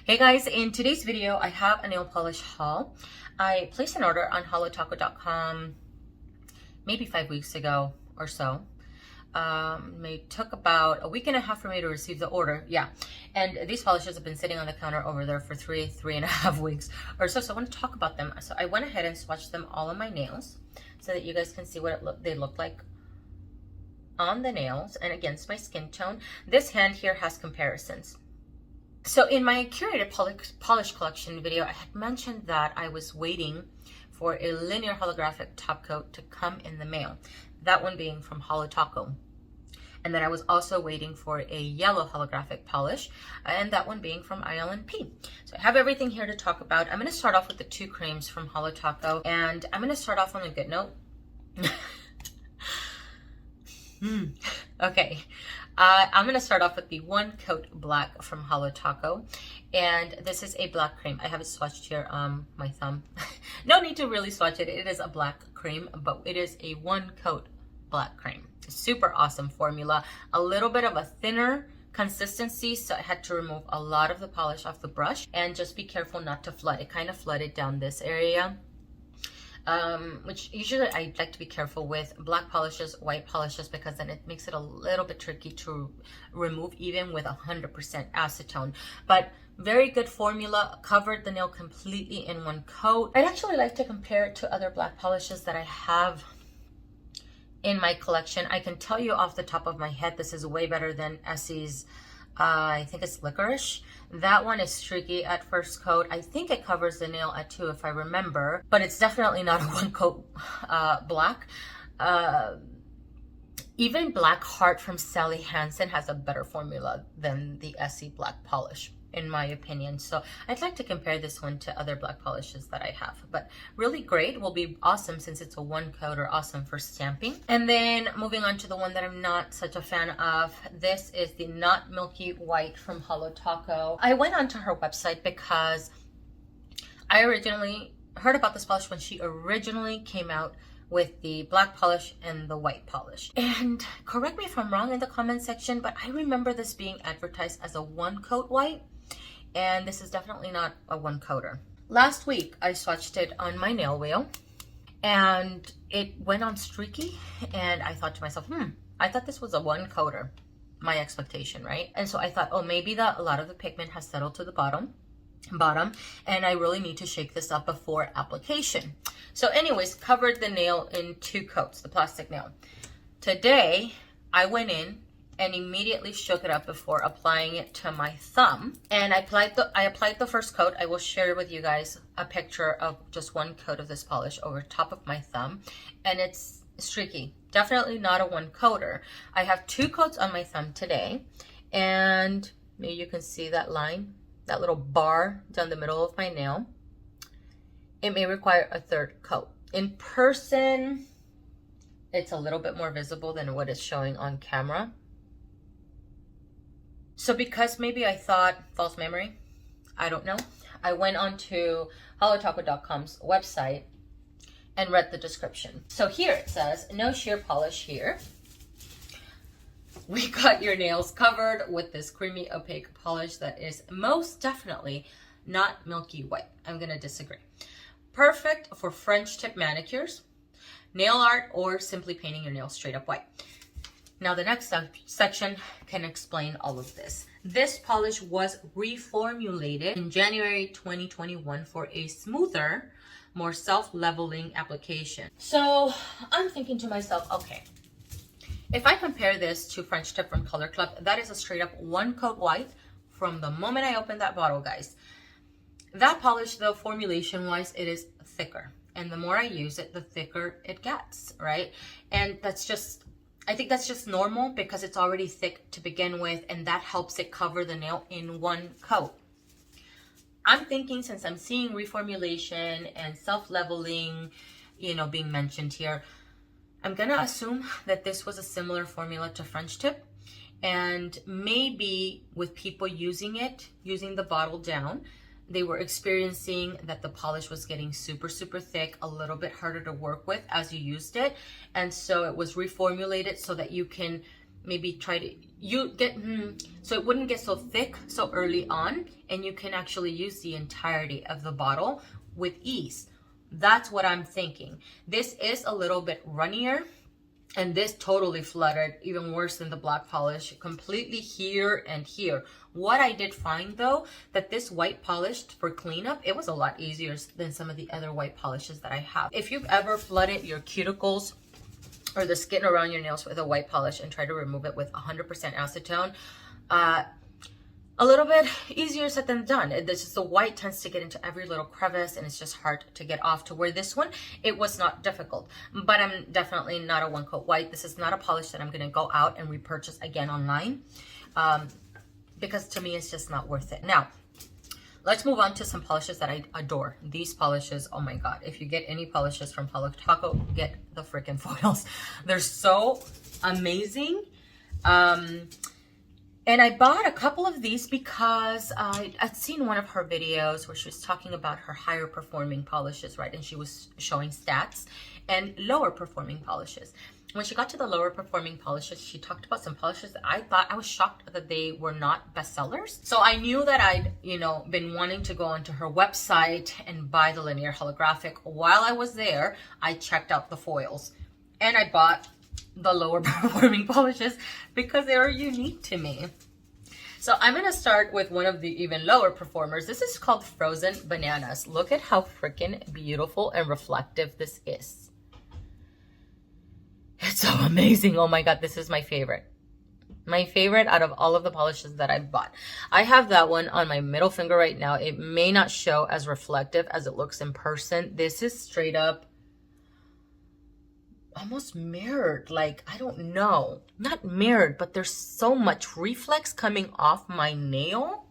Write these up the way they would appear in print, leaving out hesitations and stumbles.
Hey guys, in today's video, I have a nail polish haul. I placed an order on holotaco.com maybe 5 weeks ago or so. It took about a week and a half for me to receive the order. Yeah, and these polishes have been sitting on the counter over there for three and a half weeks or so. So I want to talk about them. So I went ahead and swatched them all on my nails so that you guys can see what they look like on the nails and against my skin tone. This hand here has comparisons. So in my curated polish collection video, I had mentioned that I was waiting for a linear holographic top coat to come in the mail. That one being from Holo Taco. And then I was also waiting for a yellow holographic polish, and that one being from ILNP. So I have everything here to talk about. I'm going to start off with the two creams from Holo Taco, and I'm going to start off on a good note. Okay. I'm going to start off with the One Coat Black from Holo Taco, and this is a black cream. I have it swatched here on my thumb. No need to really swatch it. It is a black cream, but it is a One Coat Black cream. Super awesome formula. A little bit of a thinner consistency, so I had to remove a lot of the polish off the brush, and just be careful not to flood. It kind of flooded down this area. Which usually I like to be careful with black polishes, white polishes, because then it makes it a little bit tricky to remove even with 100% acetone. But very good formula, covered the nail completely in one coat. I'd actually like to compare it to other black polishes that I have in my collection. I can tell you off the top of my head, this is way better than Essie's, I think it's Licorice. That one is streaky at first coat. I think it covers the nail at 2 if I remember, but it's definitely not a one coat black. Even Black Heart from Sally Hansen has a better formula than the Essie black polish, in my opinion. So I'd like to compare this one to other black polishes that I have, but really great. Will be awesome since it's a one coat, or awesome for stamping. And then moving on to the one that I'm not such a fan of, this is the Not Milky White from Holo Taco. I went onto her website because I originally heard about this polish when she originally came out with the black polish and the white polish. And correct me if I'm wrong in the comment section, but I remember this being advertised as a one coat white, and this is definitely not a one coater. Last week I swatched it on my nail wheel and it went on streaky, and I thought to myself, I thought this was a one coater, my expectation, right? And so I thought, oh, maybe a lot of the pigment has settled to the bottom, and I really need to shake this up before application. So anyways, covered the nail in 2 coats, the plastic nail. Today I went in and immediately shook it up before applying it to my thumb, and I applied the first coat. I will share with you guys a picture of just one coat of this polish over top of my thumb, and it's streaky. Definitely not a one coater. I have 2 coats on my thumb today, and maybe you can see that line, that little bar down the middle of my nail. It may require a 3rd coat. In person, it's a little bit more visible than what is showing on camera. So because maybe I thought, false memory, I don't know, I went onto holotaco.com's website and read the description. So here it says, no sheer polish here. We got your nails covered with this creamy opaque polish that is most definitely not milky white. I'm gonna disagree. Perfect for French tip manicures, nail art, or simply painting your nails straight up white. Now the next section can explain all of this. This polish was reformulated in January 2021 for a smoother, more self-leveling application. So I'm thinking to myself, okay, if I compare this to French Tip from Color Club, that is a straight up one coat white from the moment I opened that bottle, guys. That polish, though, formulation wise, it is thicker, and the more I use it, the thicker it gets, right? And that's just, I think that's just normal because it's already thick to begin with, and that helps it cover the nail in one coat. I'm thinking, since I'm seeing reformulation and self-leveling, you know, being mentioned here, I'm gonna assume that this was a similar formula to French Tip, and maybe with people using it, using the bottle down, they were experiencing that the polish was getting super thick, a little bit harder to work with as you used it, and so it was reformulated so that you can maybe try to you get so it wouldn't get so thick so early on, and you can actually use the entirety of the bottle with ease. That's what I'm thinking. This is a little bit runnier, and this totally flooded, even worse than the black polish, completely here and here. What I did find though, that this white polish for cleanup, it was a lot easier than some of the other white polishes that I have. If you've ever flooded your cuticles or the skin around your nails with a white polish and try to remove it with 100% acetone, a little bit easier said than done. This is the white tends to get into every little crevice, and it's just hard to get off. To where this one, it was not difficult. But I'm definitely not a one coat white. This is not a polish that I'm going to go out and repurchase again online, because to me it's just not worth it. Now let's move on to some polishes that I adore. These polishes, oh my god, if you get any polishes from Holo Taco, get the freaking foils. They're so amazing. And I bought a couple of these because I'd seen one of her videos where she was talking about her higher performing polishes, right? And she was showing stats and lower performing polishes. When she got to the lower performing polishes, she talked about some polishes that I was shocked that they were not bestsellers. So I knew that I'd, been wanting to go onto her website and buy the linear holographic. While I was there, I checked out the foils and I bought the lower performing polishes because they are unique to me. So I'm going to start with one of the even lower performers. This is called Frozen Bananas. Look at how freaking beautiful and reflective this is. It's so amazing. Oh my god, this is my favorite. My favorite out of all of the polishes that I bought. I have that one on my middle finger right now. It may not show as reflective as it looks in person. This is straight up almost mirrored, like, I don't know, not mirrored, but there's so much reflex coming off my nail.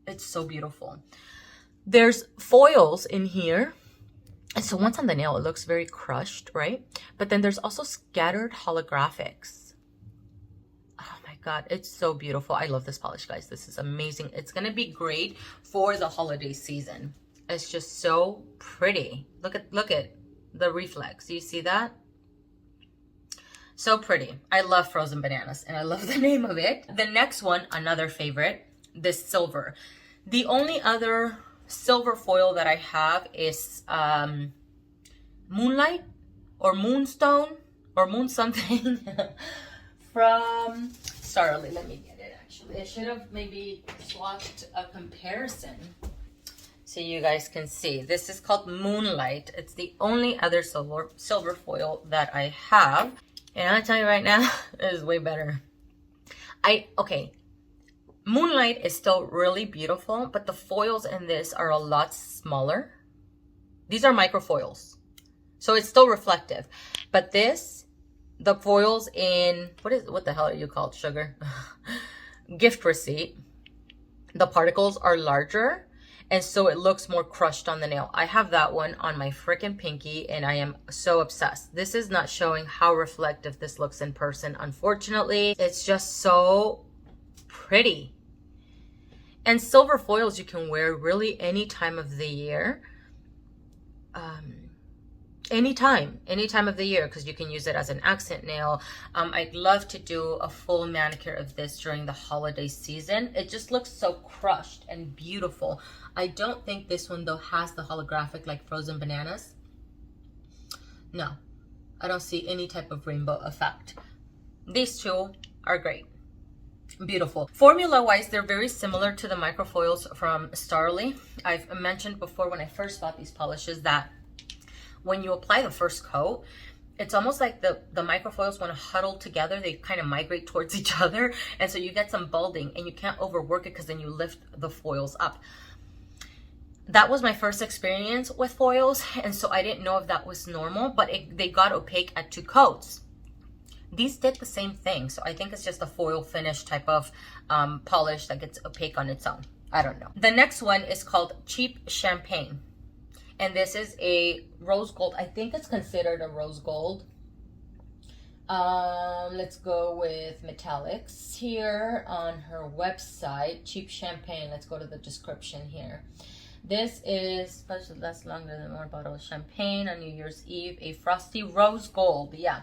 It's so beautiful. There's foils in here, and so once on the nail it looks very crushed, right? But then there's also scattered holographics. Oh my god, it's so beautiful. I love this polish, guys. This is amazing. It's gonna be great for the holiday season. It's just so pretty. Look at the reflex. You see that? So pretty. I love Frozen Bananas, and I love the name of it. The next one, another favorite, this silver. The only other silver foil that I have is Moonlight or Moonstone or Moon something from Starly. Let me get it actually. I should have maybe swatched a comparison so you guys can see. This is called Moonlight. It's the only other silver foil that I have. And I'll tell you right now, it is way better. Okay, Moonlight is still really beautiful, but the foils in this are a lot smaller. These are micro foils, so it's still reflective. But this, the foils in, what the hell are you called, sugar? Gift receipt. The particles are larger, and so it looks more crushed on the nail. I have that one on my freaking pinky, and I am so obsessed. This is not showing how reflective this looks in person, unfortunately. It's just so pretty. And silver foils you can wear really any time of the year. Any time of the year, because you can use it as an accent nail. I'd love to do a full manicure of this during the holiday season. It just looks so crushed and beautiful. I don't think this one though has the holographic like Frozen Bananas. No, I don't see any type of rainbow effect. These two are great. Beautiful. Formula wise, they're very similar to the microfoils from Starly. I've mentioned before when I first bought these polishes that when you apply the first coat, it's almost like the microfoils want to huddle together. They kind of migrate towards each other, and so you get some balding, and you can't overwork it because then you lift the foils up. That was my first experience with foils, and so I didn't know if that was normal, but they got opaque at 2 coats. These did the same thing, so I think it's just a foil finish type of polish that gets opaque on its own. I don't know. The next one is called Cheap Champagne. And this is a rose gold. I think it's considered a rose gold. Let's go with metallics here on her website. Cheap Champagne. Let's go to the description here. This is supposed to last longer than one bottle of champagne on New Year's Eve. A frosty rose gold. Yeah.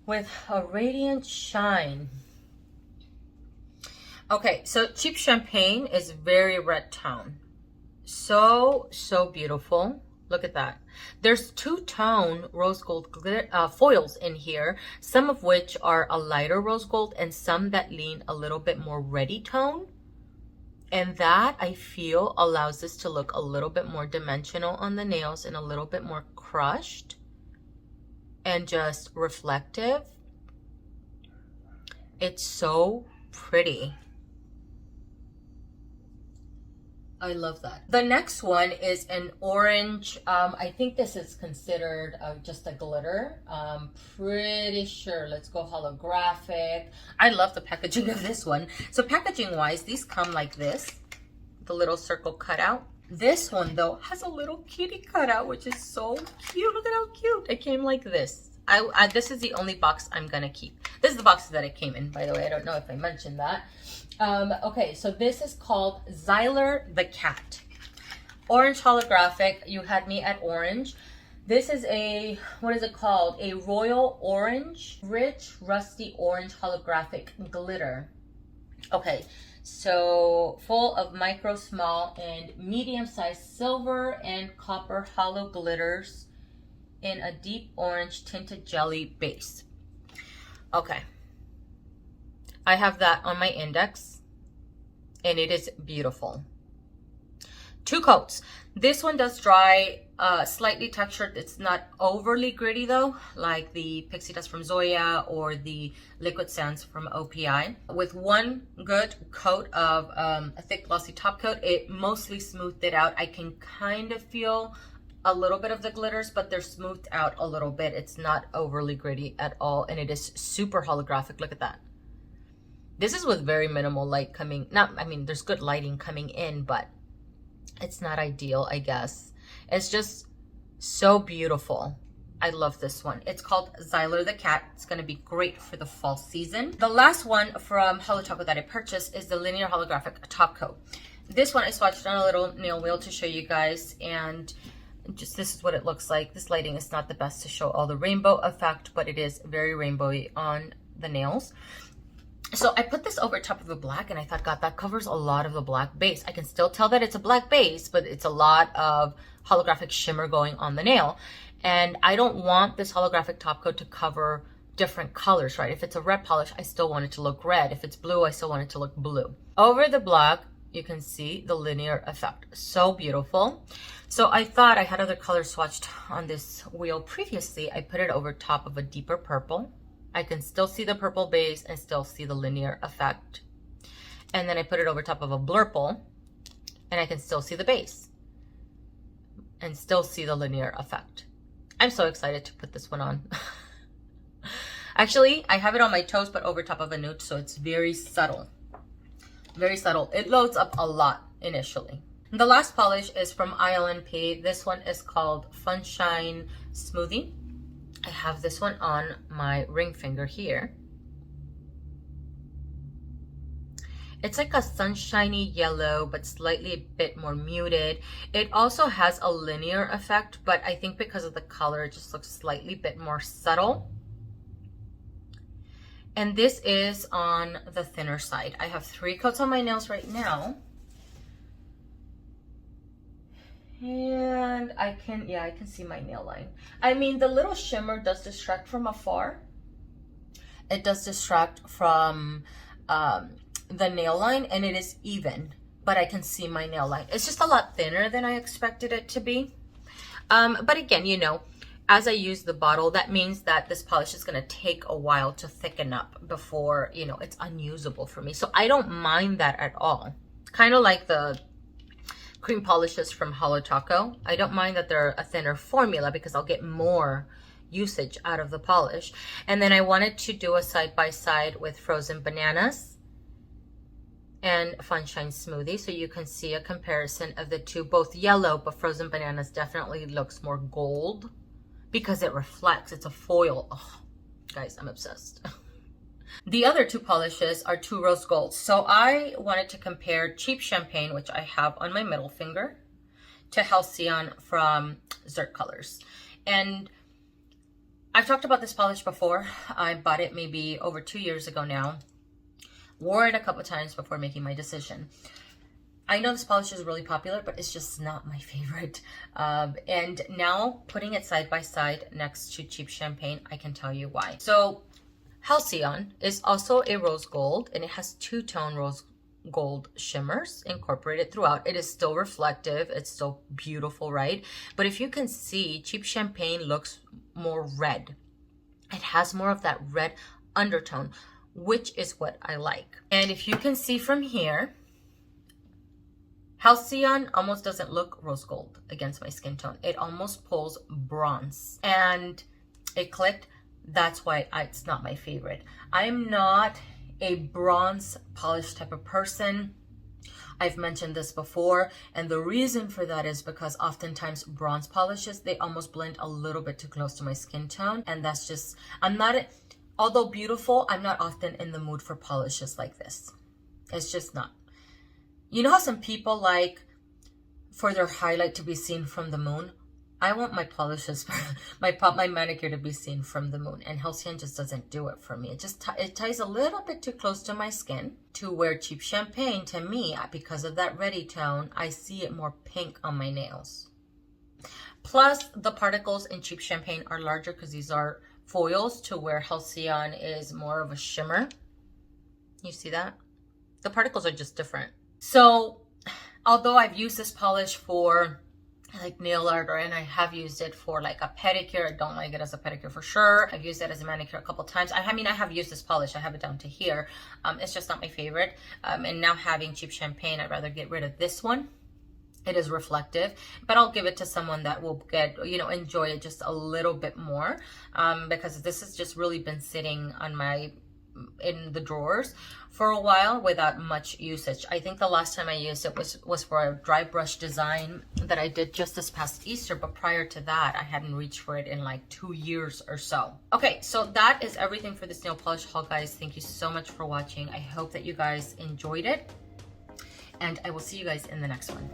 with a radiant shine. Okay, so Cheap Champagne is very red tone. So beautiful. Look at that. There's two-tone rose gold foils in here, some of which are a lighter rose gold and some that lean a little bit more reddy tone. And that, I feel, allows this to look a little bit more dimensional on the nails and a little bit more crushed and just reflective. It's so pretty. I love that. The next one is an orange. I think this is considered just a glitter. Pretty sure. Let's go holographic. I love the packaging of this one. So packaging wise, these come like this, the little circle cutout. This one though has a little kitty cutout, which is so cute. Look at how cute. It came like this. This is the only box I'm gonna keep. This is the box that it came in, by the way. I don't know if I mentioned that. Okay, so this is called Xyler the Cat. Orange holographic. You had me at orange. This is a, what is it called? A royal orange, rich, rusty orange holographic glitter. Okay, so full of micro, small, and medium-sized silver and copper hollow glitters in a deep orange tinted jelly base. Okay. I have that on my index and it is beautiful. 2 coats. This one does dry, slightly textured. It's not overly gritty though, like the Pixie Dust from Zoya or the Liquid Sands from OPI. With 1 good coat of a thick glossy top coat, it mostly smoothed it out. I can kind of feel a little bit of the glitters, but they're smoothed out a little bit. It's not overly gritty at all, and it is super holographic. Look at that. This is with very minimal light coming, I mean, there's good lighting coming in, but it's not ideal, I guess. It's just so beautiful. I love this one. It's called Xyler the Cat. It's going to be great for the fall season. The last one from Holo Taco that I purchased is the linear holographic top coat. This one I swatched on a little nail wheel to show you guys, and just this is what it looks like. This lighting is not the best to show all the rainbow effect, but it is very rainbowy on the nails. So I put this over top of the black and I thought, God, that covers a lot of the black base. I can still tell that it's a black base, but it's a lot of holographic shimmer going on the nail. And I don't want this holographic top coat to cover different colors, right? If it's a red polish, I still want it to look red. If it's blue, I still want it to look blue. Over the black, you can see the linear effect. So beautiful. So I thought, I had other colors swatched on this wheel previously. I put it over top of a deeper purple. I can still see the purple base and still see the linear effect. And then I put it over top of a blurple and I can still see the base and still see the linear effect. I'm so excited to put this one on. Actually, I have it on my toes, but over top of a nude, so it's very subtle. Very subtle. It loads up a lot initially. The last polish is from ILNP. This one is called Funshine Smoothie. I have this one on my ring finger here. It's like a sunshiny yellow, but slightly a bit more muted. It also has a linear effect, but I think because of the color, it just looks slightly bit more subtle. And this is on the thinner side. I have 3 coats on my nails right now. And I can see my nail line. I mean, the little shimmer does distract from afar. It does distract from the nail line, and it is even, but I can see my nail line. It's just a lot thinner than I expected it to be. But again, you know, as I use the bottle, that means that this polish is going to take a while to thicken up before, you know, it's unusable for me. So I don't mind that at all. Kind of like the cream polishes from Holo Taco. I don't mind that they're a thinner formula because I'll get more usage out of the polish. And then I wanted to do a side-by-side with Frozen Bananas and Funshine Smoothie, so you can see a comparison of the two. Both yellow, but Frozen Bananas definitely looks more gold because it reflects. It's a foil. Oh, guys, I'm obsessed. The other 2 polishes are 2 rose golds. So I wanted to compare Cheap Champagne, which I have on my middle finger, to Halcyon from Cirque Colors. And I've talked about this polish before. I bought it maybe over 2 years ago now. Wore it a couple times before making my decision. I know this polish is really popular, but it's just not my favorite. And now putting it side by side next to Cheap Champagne, I can tell you why. So Halcyon is also a rose gold, and it has two-tone rose gold shimmers incorporated throughout. It is still reflective. It's still beautiful, right? But if you can see, Cheap Champagne looks more red. It has more of that red undertone, which is what I like. And if you can see from here, Halcyon almost doesn't look rose gold against my skin tone. It almost pulls bronze, and it clicked. That's why it's not my favorite. I'm not a bronze polish type of person. I've mentioned this before, and the reason for that is because oftentimes bronze polishes, they almost blend a little bit too close to my skin tone, and that's just, although beautiful, I'm not often in the mood for polishes like this. It's just not. You know how some people like for their highlight to be seen from the moon? I want my polishes, my manicure to be seen from the moon, and Halcyon just doesn't do it for me. It ties a little bit too close to my skin, to where Cheap Champagne, to me, because of that reddy tone, I see it more pink on my nails. Plus, the particles in Cheap Champagne are larger because these are foils, to where Halcyon is more of a shimmer. You see that? The particles are just different. So, although I've used this polish for like nail art, and I have used it for like a pedicure, I don't like it as a pedicure for sure. I've used it as a manicure a couple times. I mean, I have used this polish. I have it down to here. It's just not my favorite. And now having Cheap Champagne, I'd rather get rid of this one. It is reflective, but I'll give it to someone that will enjoy it just a little bit more, because this has just really been sitting on in the drawers for a while without much usage. I think the last time I used it was for a dry brush design that I did just this past Easter, but prior to that, I hadn't reached for it in like 2 years or so. Okay, so that is everything for this nail polish haul, guys. Thank you so much for watching. I hope that you guys enjoyed it, and I will see you guys in the next one.